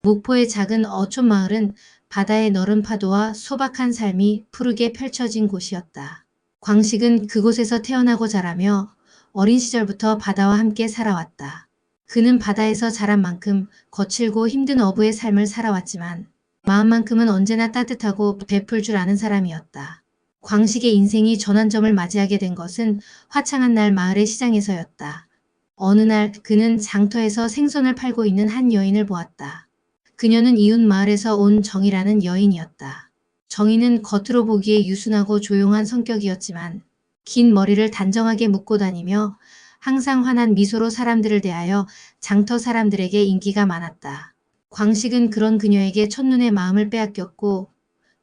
목포의 작은 어촌 마을은 바다의 너른 파도와 소박한 삶이 푸르게 펼쳐진 곳이었다. 광식은 그곳에서 태어나고 자라며 어린 시절부터 바다와 함께 살아왔다. 그는 바다에서 자란 만큼 거칠고 힘든 어부의 삶을 살아왔지만 마음만큼은 언제나 따뜻하고 베풀 줄 아는 사람이었다. 광식의 인생이 전환점을 맞이하게 된 것은 화창한 날 마을의 시장에서였다. 어느 날 그는 장터에서 생선을 팔고 있는 한 여인을 보았다. 그녀는 이웃 마을에서 온 정이라는 여인이었다. 정이는 겉으로 보기에 유순하고 조용한 성격이었지만 긴 머리를 단정하게 묶고 다니며 항상 환한 미소로 사람들을 대하여 장터 사람들에게 인기가 많았다. 광식은 그런 그녀에게 첫눈에 마음을 빼앗겼고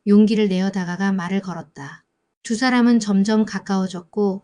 용기를 내어 다가가 말을 걸었다. 두 사람은 점점 가까워졌고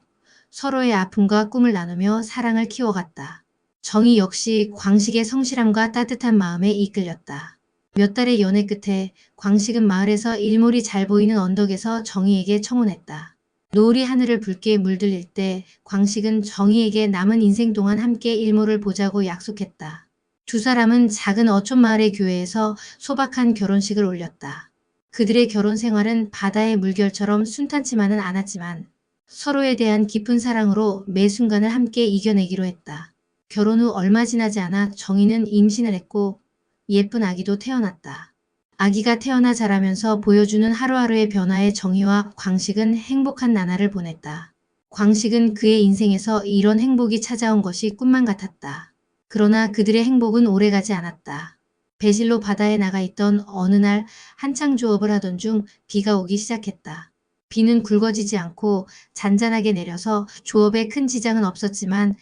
서로의 아픔과 꿈을 나누며 사랑을 키워갔다. 정희 역시 광식의 성실함과 따뜻한 마음에 이끌렸다. 몇 달의 연애 끝에 광식은 마을에서 일몰이 잘 보이는 언덕에서 정희에게 청혼했다. 노을이 하늘을 붉게 물들일 때 광식은 정희에게 남은 인생 동안 함께 일몰을 보자고 약속했다. 두 사람은 작은 어촌 마을의 교회에서 소박한 결혼식을 올렸다. 그들의 결혼 생활은 바다의 물결처럼 순탄치만은 않았지만 서로에 대한 깊은 사랑으로 매 순간을 함께 이겨내기로 했다. 결혼 후 얼마 지나지 않아 정희는 임신을 했고 예쁜 아기도 태어났다. 아기가 태어나 자라면서 보여주는 하루하루의 변화에 정희와 광식은 행복한 나날을 보냈다. 광식은 그의 인생에서 이런 행복이 찾아온 것이 꿈만 같았다. 그러나 그들의 행복은 오래가지 않았다. 배실로 바다에 나가 있던 어느 날 한창 조업을 하던 중 비가 오기 시작했다. 비는 굵어지지 않고 잔잔하게 내려서 조업에 큰 지장은 없었지만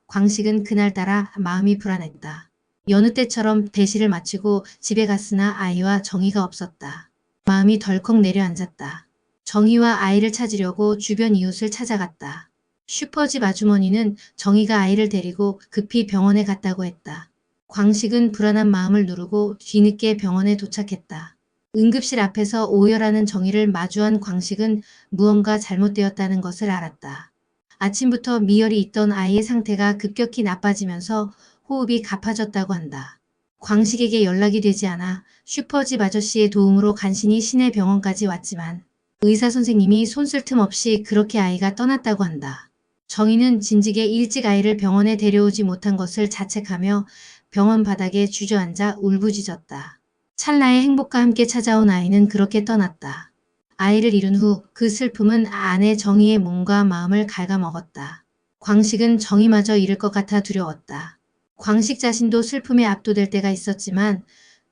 광식은 그날따라 마음이 불안했다. 여느 때처럼 배실을 마치고 집에 갔으나 아이와 정희가 없었다. 마음이 덜컥 내려앉았다. 정희와 아이를 찾으려고 주변 이웃을 찾아갔다. 슈퍼집 아주머니는 정희가 아이를 데리고 급히 병원에 갔다고 했다. 광식은 불안한 마음을 누르고 뒤늦게 병원에 도착했다. 응급실 앞에서 오열하는 정희를 마주한 광식은 무언가 잘못되었다는 것을 알았다. 아침부터 미열이 있던 아이의 상태가 급격히 나빠지면서 호흡이 가파졌다고 한다. 광식에게 연락이 되지 않아 슈퍼집 아저씨의 도움으로 간신히 시내 병원까지 왔지만 의사 선생님이 손쓸 틈 없이 그렇게 아이가 떠났다고 한다. 정희는 진즉에 일찍 아이를 병원에 데려오지 못한 것을 자책하며 병원 바닥에 주저앉아 울부짖었다. 찰나의 행복과 함께 찾아온 아이는 그렇게 떠났다. 아이를 잃은 후 그 슬픔은 아내 정희의 몸과 마음을 갉아먹었다. 광식은 정희마저 잃을 것 같아 두려웠다. 광식 자신도 슬픔에 압도될 때가 있었지만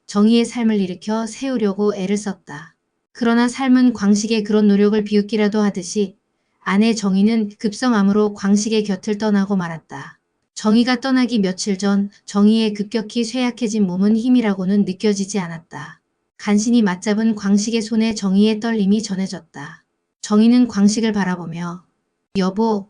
정희의 삶을 일으켜 세우려고 애를 썼다. 그러나 삶은 광식의 그런 노력을 비웃기라도 하듯이 아내 정희는 급성암으로 광식의 곁을 떠나고 말았다. 정희가 떠나기 며칠 전 정희의 급격히 쇠약해진 몸은 힘이라고는 느껴지지 않았다. 간신히 맞잡은 광식의 손에 정희의 떨림이 전해졌다. 정희는 광식을 바라보며 여보,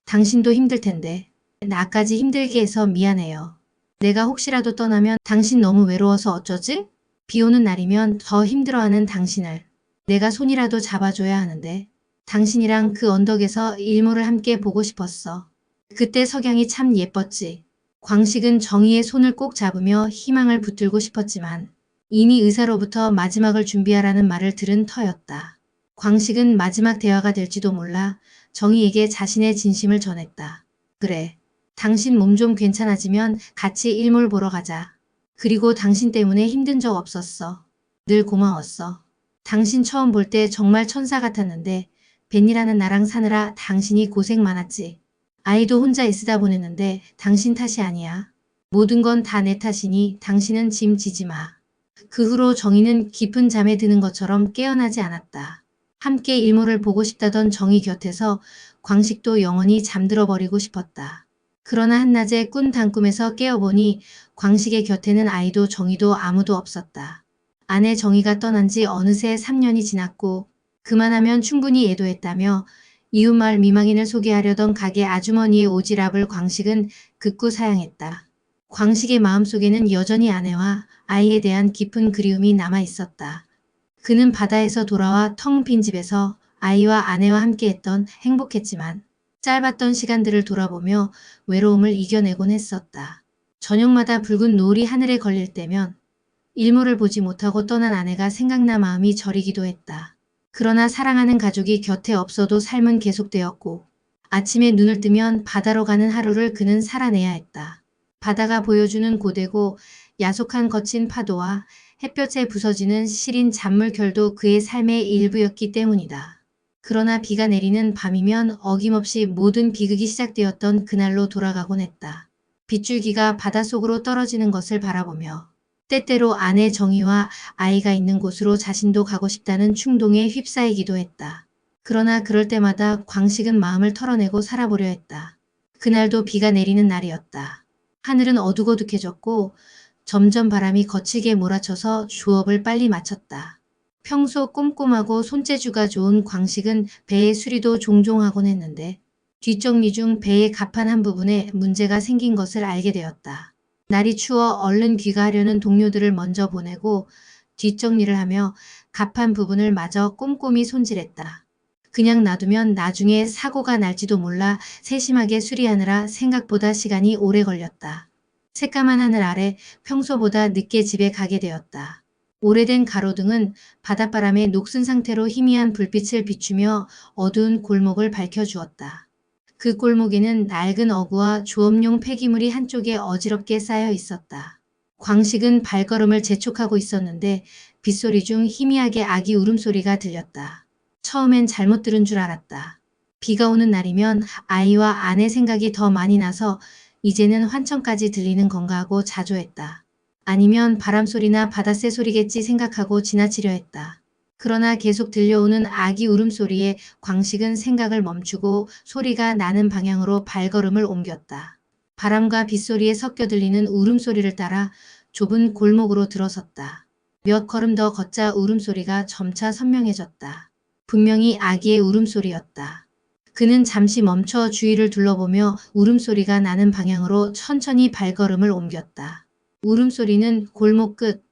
당신도 힘들 텐데 나까지 힘들게 해서 미안해요. 내가 혹시라도 떠나면 당신 너무 외로워서 어쩌지? 비 오는 날이면 더 힘들어하는 당신을 내가 손이라도 잡아줘야 하는데 당신이랑 그 언덕에서 일몰을 함께 보고 싶었어. 그때 석양이 참 예뻤지. 광식은 정희의 손을 꼭 잡으며 희망을 붙들고 싶었지만 이미 의사로부터 마지막을 준비하라는 말을 들은 터였다. 광식은 마지막 대화가 될지도 몰라 정희에게 자신의 진심을 전했다. 그래. 당신 몸 좀 괜찮아지면 같이 일몰 보러 가자. 그리고 당신 때문에 힘든 적 없었어. 늘 고마웠어. 당신 처음 볼 때 정말 천사 같았는데 벤이라는 나랑 사느라 당신이 고생 많았지. 아이도 혼자 애쓰다 보냈는데 당신 탓이 아니야. 모든 건 다 내 탓이니 당신은 짐 지지 마. 그 후로 정희는 깊은 잠에 드는 것처럼 깨어나지 않았다. 함께 일몰을 보고 싶다던 정희 곁에서 광식도 영원히 잠들어 버리고 싶었다. 그러나 한낮에 꾼 단꿈에서 깨어보니 광식의 곁에는 아이도 정희도 아무도 없었다. 아내 정희가 떠난 지 어느새 3년이 지났고 그만하면 충분히 애도했다며 이웃마을 미망인을 소개하려던 가게 아주머니의 오지랖을 광식은 극구 사양했다. 광식의 마음속에는 여전히 아내와 아이에 대한 깊은 그리움이 남아 있었다. 그는 바다에서 돌아와 텅 빈 집에서 아이와 아내와 함께했던 행복했지만 짧았던 시간들을 돌아보며 외로움을 이겨내곤 했었다. 저녁마다 붉은 노을이 하늘에 걸릴 때면 일몰을 보지 못하고 떠난 아내가 생각나 마음이 저리기도 했다. 그러나 사랑하는 가족이 곁에 없어도 삶은 계속되었고 아침에 눈을 뜨면 바다로 가는 하루를 그는 살아내야 했다. 바다가 보여주는 고되고 야속한 거친 파도와 햇볕에 부서지는 시린 잔물결도 그의 삶의 일부였기 때문이다. 그러나 비가 내리는 밤이면 어김없이 모든 비극이 시작되었던 그날로 돌아가곤 했다. 빗줄기가 바닷속으로 떨어지는 것을 바라보며 때때로 아내 정희와 아이가 있는 곳으로 자신도 가고 싶다는 충동에 휩싸이기도 했다. 그러나 그럴 때마다 광식은 마음을 털어내고 살아보려 했다. 그날도 비가 내리는 날이었다. 하늘은 어둑어둑해졌고 점점 바람이 거칠게 몰아쳐서 조업을 빨리 마쳤다. 평소 꼼꼼하고 손재주가 좋은 광식은 배의 수리도 종종 하곤 했는데 뒷정리 중 배의 갑판 한 부분에 문제가 생긴 것을 알게 되었다. 날이 추워 얼른 귀가하려는 동료들을 먼저 보내고 뒷정리를 하며 갑판 부분을 마저 꼼꼼히 손질했다. 그냥 놔두면 나중에 사고가 날지도 몰라 세심하게 수리하느라 생각보다 시간이 오래 걸렸다. 새까만 하늘 아래 평소보다 늦게 집에 가게 되었다. 오래된 가로등은 바닷바람에 녹슨 상태로 희미한 불빛을 비추며 어두운 골목을 밝혀주었다. 그 골목에는 낡은 어구와 조업용 폐기물이 한쪽에 어지럽게 쌓여 있었다. 광식은 발걸음을 재촉하고 있었는데 빗소리 중 희미하게 아기 울음소리가 들렸다. 처음엔 잘못 들은 줄 알았다. 비가 오는 날이면 아이와 아내 생각이 더 많이 나서 이제는 환청까지 들리는 건가 하고 자조했다. 아니면 바람소리나 바닷새 소리겠지 생각하고 지나치려 했다. 그러나 계속 들려오는 아기 울음소리에 광식은 생각을 멈추고 소리가 나는 방향으로 발걸음을 옮겼다. 바람과 빗소리에 섞여 들리는 울음소리를 따라 좁은 골목으로 들어섰다. 몇 걸음 더 걷자 울음소리가 점차 선명해졌다. 분명히 아기의 울음소리였다. 그는 잠시 멈춰 주위를 둘러보며 울음소리가 나는 방향으로 천천히 발걸음을 옮겼다. 울음소리는 골목 끝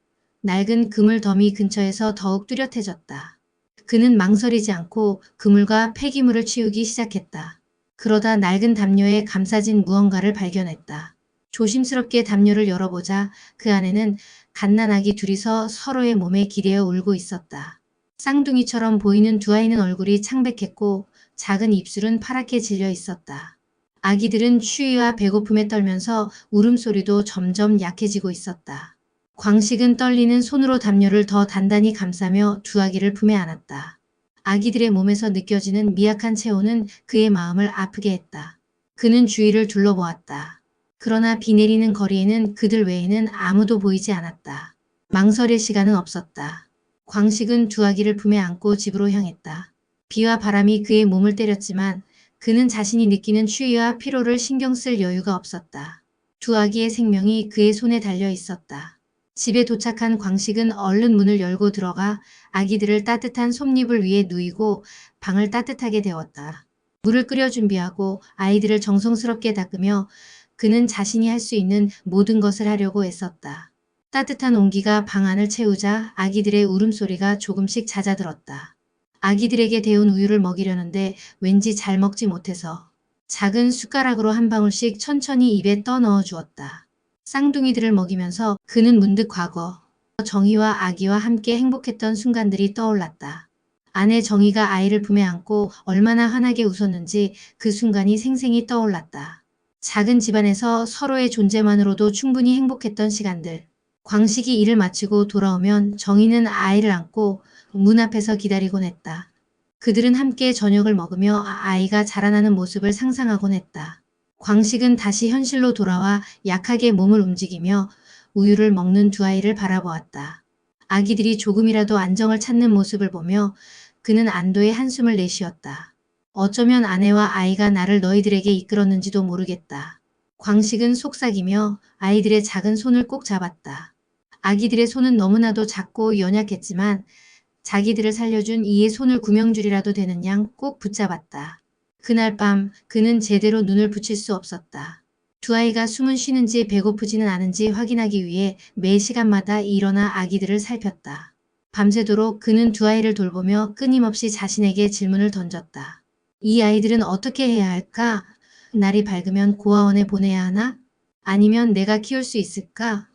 낡은 그물 더미 근처에서 더욱 뚜렷해졌다. 그는 망설이지 않고 그물과 폐기물을 치우기 시작했다. 그러다 낡은 담요에 감싸진 무언가를 발견했다. 조심스럽게 담요를 열어보자 그 안에는 갓난아기 둘이서 서로의 몸에 기대어 울고 있었다. 쌍둥이처럼 보이는 두 아이는 얼굴이 창백했고 작은 입술은 파랗게 질려 있었다. 아기들은 추위와 배고픔에 떨면서 울음소리도 점점 약해지고 있었다. 광식은 떨리는 손으로 담요를 더 단단히 감싸며 두 아기를 품에 안았다. 아기들의 몸에서 느껴지는 미약한 체온은 그의 마음을 아프게 했다. 그는 주위를 둘러보았다. 그러나 비 내리는 거리에는 그들 외에는 아무도 보이지 않았다. 망설일 시간은 없었다. 광식은 두 아기를 품에 안고 집으로 향했다. 비와 바람이 그의 몸을 때렸지만 그는 자신이 느끼는 추위와 피로를 신경 쓸 여유가 없었다. 두 아기의 생명이 그의 손에 달려 있었다. 집에 도착한 광식은 얼른 문을 열고 들어가 아기들을 따뜻한 솜잎을 위에 누이고 방을 따뜻하게 데웠다. 물을 끓여 준비하고 아이들을 정성스럽게 닦으며 그는 자신이 할 수 있는 모든 것을 하려고 애썼다. 따뜻한 온기가 방 안을 채우자 아기들의 울음소리가 조금씩 잦아들었다. 아기들에게 데운 우유를 먹이려는데 왠지 잘 먹지 못해서 작은 숟가락으로 한 방울씩 천천히 입에 떠 넣어 주었다. 쌍둥이들을 먹이면서 그는 문득 과거 정희와 아기와 함께 행복했던 순간들이 떠올랐다. 아내 정희가 아이를 품에 안고 얼마나 환하게 웃었는지 그 순간이 생생히 떠올랐다. 작은 집안에서 서로의 존재만으로도 충분히 행복했던 시간들. 광식이 일을 마치고 돌아오면 정희는 아이를 안고 문 앞에서 기다리곤 했다. 그들은 함께 저녁을 먹으며 아이가 자라나는 모습을 상상하곤 했다. 광식은 다시 현실로 돌아와 약하게 몸을 움직이며 우유를 먹는 두 아이를 바라보았다. 아기들이 조금이라도 안정을 찾는 모습을 보며 그는 안도의 한숨을 내쉬었다. 어쩌면 아내와 아이가 나를 너희들에게 이끌었는지도 모르겠다. 광식은 속삭이며 아이들의 작은 손을 꼭 잡았다. 아기들의 손은 너무나도 작고 연약했지만 자기들을 살려준 이의 손을 구명줄이라도 되는 양 꼭 붙잡았다. 그날 밤 그는 제대로 눈을 붙일 수 없었다. 두 아이가 숨은 쉬는지 배고프지는 않은지 확인하기 위해 매 시간마다 일어나 아기들을 살폈다. 밤새도록 그는 두 아이를 돌보며 끊임없이 자신에게 질문을 던졌다. 이 아이들은 어떻게 해야 할까? 날이 밝으면 고아원에 보내야 하나? 아니면 내가 키울 수 있을까?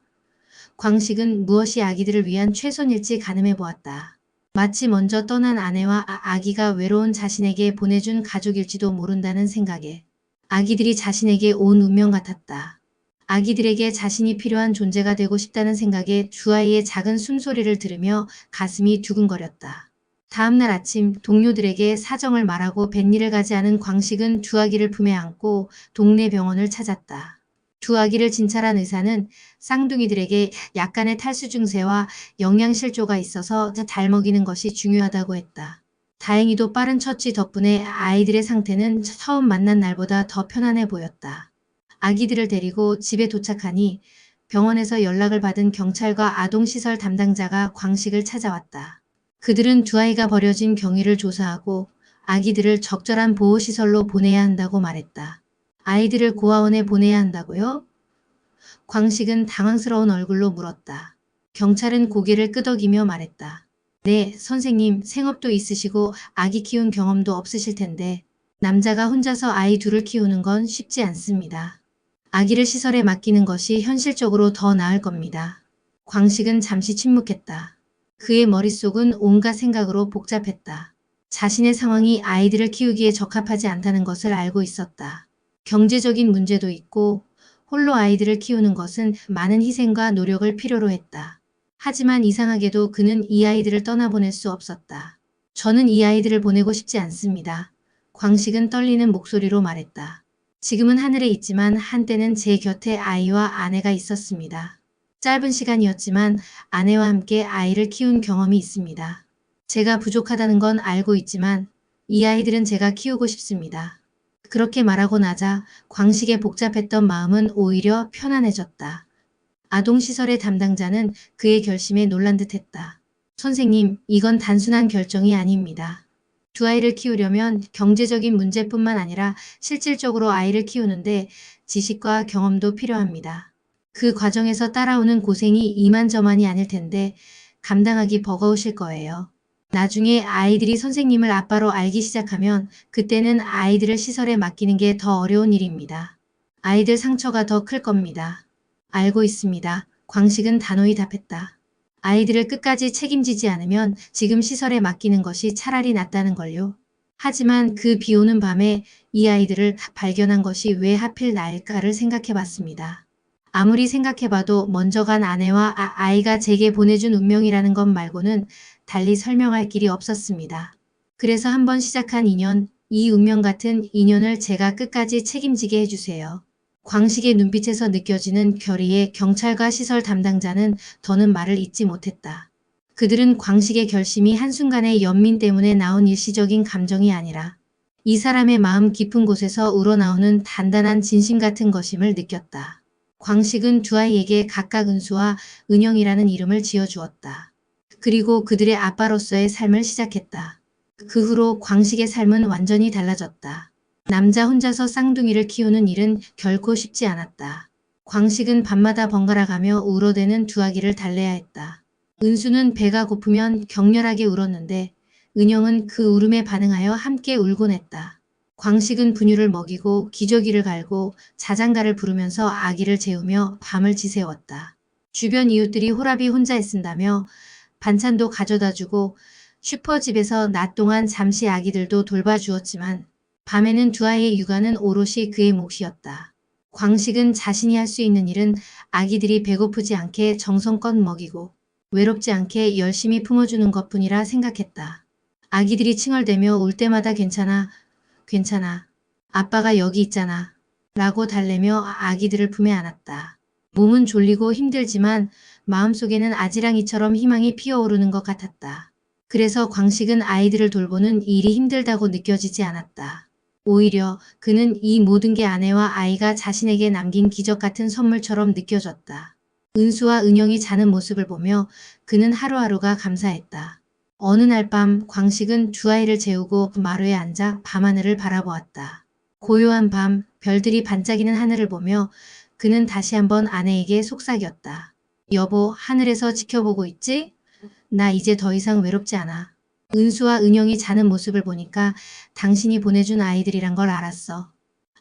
광식은 무엇이 아기들을 위한 최선일지 가늠해 보았다. 마치 먼저 떠난 아내와 아기가 외로운 자신에게 보내준 가족일지도 모른다는 생각에 아기들이 자신에게 온 운명 같았다. 아기들에게 자신이 필요한 존재가 되고 싶다는 생각에 두 아이의 작은 숨소리를 들으며 가슴이 두근거렸다. 다음날 아침 동료들에게 사정을 말하고 뱃일을 가지 않은 광식은 두 아기를 품에 안고 동네 병원을 찾았다. 두 아기를 진찰한 의사는 쌍둥이들에게 약간의 탈수 증세와 영양실조가 있어서 잘 먹이는 것이 중요하다고 했다. 다행히도 빠른 처치 덕분에 아이들의 상태는 처음 만난 날보다 더 편안해 보였다. 아기들을 데리고 집에 도착하니 병원에서 연락을 받은 경찰과 아동시설 담당자가 광식을 찾아왔다. 그들은 두 아이가 버려진 경위를 조사하고 아기들을 적절한 보호시설로 보내야 한다고 말했다. 아이들을 고아원에 보내야 한다고요? 광식은 당황스러운 얼굴로 물었다. 경찰은 고개를 끄덕이며 말했다. 네, 선생님, 생업도 있으시고 아기 키운 경험도 없으실 텐데 남자가 혼자서 아이 둘을 키우는 건 쉽지 않습니다. 아기를 시설에 맡기는 것이 현실적으로 더 나을 겁니다. 광식은 잠시 침묵했다. 그의 머릿속은 온갖 생각으로 복잡했다. 자신의 상황이 아이들을 키우기에 적합하지 않다는 것을 알고 있었다. 경제적인 문제도 있고 홀로 아이들을 키우는 것은 많은 희생과 노력을 필요로 했다. 하지만 이상하게도 그는 이 아이들을 떠나보낼 수 없었다. 저는 이 아이들을 보내고 싶지 않습니다. 광식은 떨리는 목소리로 말했다. 지금은 하늘에 있지만 한때는 제 곁에 아이와 아내가 있었습니다. 짧은 시간이었지만 아내와 함께 아이를 키운 경험이 있습니다. 제가 부족하다는 건 알고 있지만 이 아이들은 제가 키우고 싶습니다. 그렇게 말하고 나자 광식의 복잡했던 마음은 오히려 편안해졌다. 아동시설의 담당자는 그의 결심에 놀란 듯했다. 선생님, 이건 단순한 결정이 아닙니다. 두 아이를 키우려면 경제적인 문제뿐만 아니라 실질적으로 아이를 키우는데 지식과 경험도 필요합니다. 그 과정에서 따라오는 고생이 이만저만이 아닐 텐데 감당하기 버거우실 거예요. 나중에 아이들이 선생님을 아빠로 알기 시작하면 그때는 아이들을 시설에 맡기는 게 더 어려운 일입니다. 아이들 상처가 더 클 겁니다. 알고 있습니다. 광식은 단호히 답했다. 아이들을 끝까지 책임지지 않으면 지금 시설에 맡기는 것이 차라리 낫다는 걸요. 하지만 그 비 오는 밤에 이 아이들을 발견한 것이 왜 하필 나일까를 생각해 봤습니다. 아무리 생각해봐도 먼저 간 아내와 아이가 제게 보내준 운명이라는 것 말고는 달리 설명할 길이 없었습니다. 그래서 한번 시작한 인연, 이 운명 같은 인연을 제가 끝까지 책임지게 해주세요. 광식의 눈빛에서 느껴지는 결의에 경찰과 시설 담당자는 더는 말을 잇지 못했다. 그들은 광식의 결심이 한순간의 연민 때문에 나온 일시적인 감정이 아니라 이 사람의 마음 깊은 곳에서 우러나오는 단단한 진심 같은 것임을 느꼈다. 광식은 두 아이에게 각각 은수와 은영이라는 이름을 지어주었다. 그리고 그들의 아빠로서의 삶을 시작했다. 그 후로 광식의 삶은 완전히 달라졌다. 남자 혼자서 쌍둥이를 키우는 일은 결코 쉽지 않았다. 광식은 밤마다 번갈아가며 울어대는 두 아기를 달래야 했다. 은수는 배가 고프면 격렬하게 울었는데 은영은 그 울음에 반응하여 함께 울곤 했다. 광식은 분유를 먹이고 기저귀를 갈고 자장가를 부르면서 아기를 재우며 밤을 지새웠다. 주변 이웃들이 호랍이 혼자 애쓴다며 반찬도 가져다주고 슈퍼집에서 낮 동안 잠시 아기들도 돌봐주었지만 밤에는 두 아이의 육아는 오롯이 그의 몫이었다. 광식은 자신이 할 수 있는 일은 아기들이 배고프지 않게 정성껏 먹이고 외롭지 않게 열심히 품어주는 것뿐이라 생각했다. 아기들이 칭얼대며 울 때마다 괜찮아, 괜찮아, 아빠가 여기 있잖아 라고 달래며 아기들을 품에 안았다. 몸은 졸리고 힘들지만 마음속에는 아지랑이처럼 희망이 피어오르는 것 같았다. 그래서 광식은 아이들을 돌보는 일이 힘들다고 느껴지지 않았다. 오히려 그는 이 모든 게 아내와 아이가 자신에게 남긴 기적 같은 선물처럼 느껴졌다. 은수와 은영이 자는 모습을 보며 그는 하루하루가 감사했다. 어느 날 밤 광식은 두 아이를 재우고 마루에 앉아 밤하늘을 바라보았다. 고요한 밤, 별들이 반짝이는 하늘을 보며 그는 다시 한번 아내에게 속삭였다. 여보, 하늘에서 지켜보고 있지? 나 이제 더 이상 외롭지 않아. 은수와 은영이 자는 모습을 보니까 당신이 보내준 아이들이란 걸 알았어.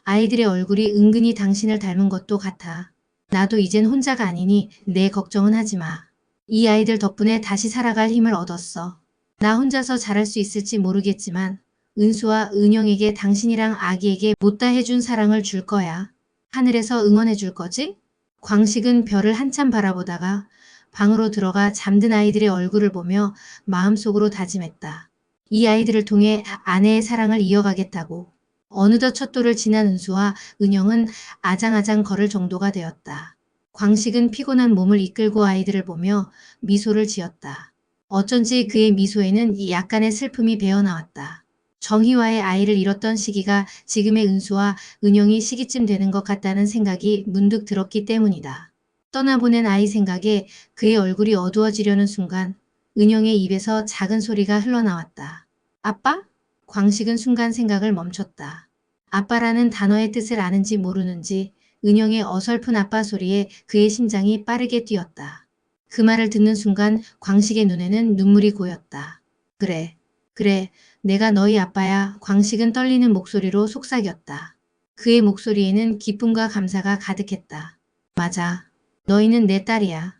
아이들의 얼굴이 은근히 당신을 닮은 것도 같아. 나도 이젠 혼자가 아니니 내 걱정은 하지 마. 이 아이들 덕분에 다시 살아갈 힘을 얻었어. 나 혼자서 잘할 수 있을지 모르겠지만 은수와 은영에게 당신이랑 아기에게 못다 해준 사랑을 줄 거야. 하늘에서 응원해 줄 거지? 광식은 별을 한참 바라보다가 방으로 들어가 잠든 아이들의 얼굴을 보며 마음속으로 다짐했다. 이 아이들을 통해 아내의 사랑을 이어가겠다고. 어느덧 첫 돌을 지난 은수와 은영은 아장아장 걸을 정도가 되었다. 광식은 피곤한 몸을 이끌고 아이들을 보며 미소를 지었다. 어쩐지 그의 미소에는 약간의 슬픔이 배어나왔다. 정희와의 아이를 잃었던 시기가 지금의 은수와 은영이 시기쯤 되는 것 같다는 생각이 문득 들었기 때문이다. 떠나보낸 아이 생각에 그의 얼굴이 어두워지려는 순간 은영의 입에서 작은 소리가 흘러나왔다. 아빠? 광식은 순간 생각을 멈췄다. 아빠라는 단어의 뜻을 아는지 모르는지 은영의 어설픈 아빠 소리에 그의 심장이 빠르게 뛰었다. 그 말을 듣는 순간 광식의 눈에는 눈물이 고였다. 그래, 그래, 내가 너희 아빠야. 광식은 떨리는 목소리로 속삭였다. 그의 목소리에는 기쁨과 감사가 가득했다. 맞아, 너희는 내 딸이야.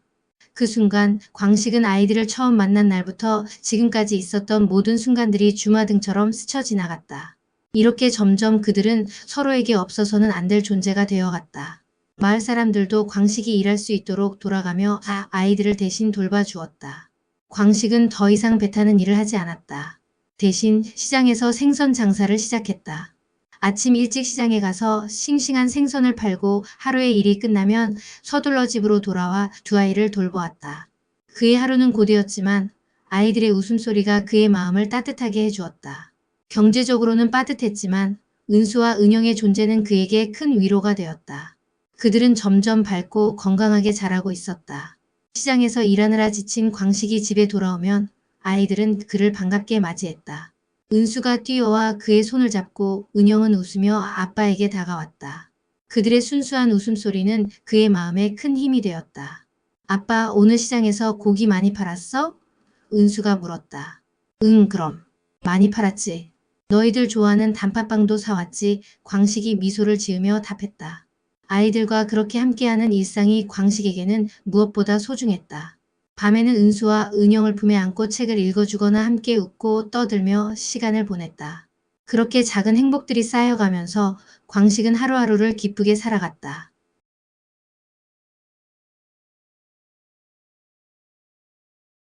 그 순간 광식은 아이들을 처음 만난 날부터 지금까지 있었던 모든 순간들이 주마등처럼 스쳐 지나갔다. 이렇게 점점 그들은 서로에게 없어서는 안 될 존재가 되어갔다. 마을 사람들도 광식이 일할 수 있도록 돌아가며 아이들을 대신 돌봐주었다. 광식은 더 이상 배 타는 일을 하지 않았다. 대신 시장에서 생선 장사를 시작했다. 아침 일찍 시장에 가서 싱싱한 생선을 팔고 하루의 일이 끝나면 서둘러 집으로 돌아와 두 아이를 돌보았다. 그의 하루는 고되었지만 아이들의 웃음소리가 그의 마음을 따뜻하게 해주었다. 경제적으로는 빠듯했지만 은수와 은영의 존재는 그에게 큰 위로가 되었다. 그들은 점점 밝고 건강하게 자라고 있었다. 시장에서 일하느라 지친 광식이 집에 돌아오면 아이들은 그를 반갑게 맞이했다. 은수가 뛰어와 그의 손을 잡고 은영은 웃으며 아빠에게 다가왔다. 그들의 순수한 웃음소리는 그의 마음에 큰 힘이 되었다. 아빠, 오늘 시장에서 고기 많이 팔았어? 은수가 물었다. 응, 그럼. 많이 팔았지. 너희들 좋아하는 단팥빵도 사왔지. 광식이 미소를 지으며 답했다. 아이들과 그렇게 함께하는 일상이 광식에게는 무엇보다 소중했다. 밤에는 은수와 은영을 품에 안고 책을 읽어주거나 함께 웃고 떠들며 시간을 보냈다. 그렇게 작은 행복들이 쌓여가면서 광식은 하루하루를 기쁘게 살아갔다.